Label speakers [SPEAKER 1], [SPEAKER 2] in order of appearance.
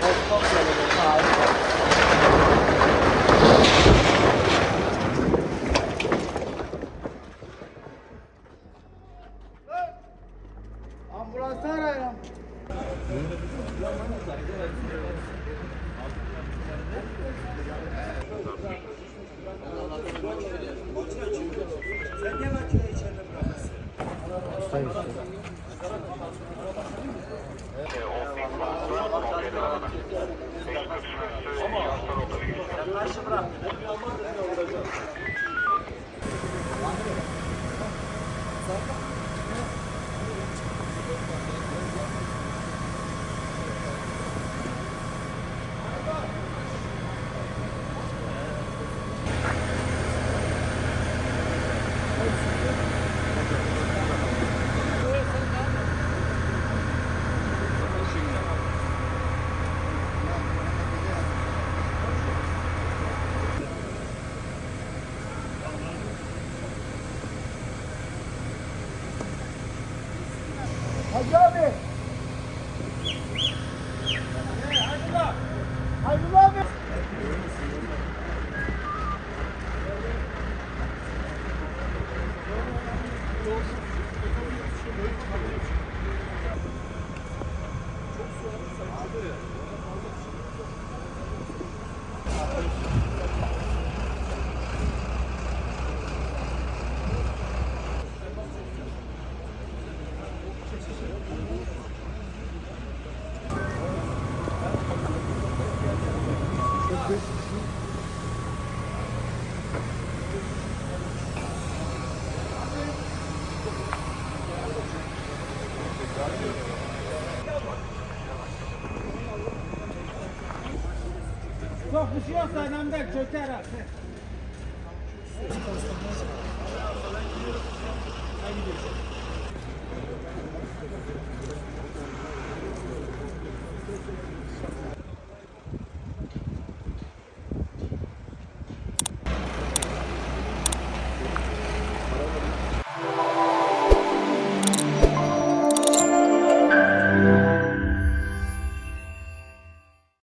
[SPEAKER 1] Çok güzel, harika. Ambulansı arayalım. Sen niye makineyi içeride bırakırsın? Hastayım işte. Sen karşı bıraktın. Hacı abi. Hacı abi. Çok bir şey yoksa önemli değil, çöker artık.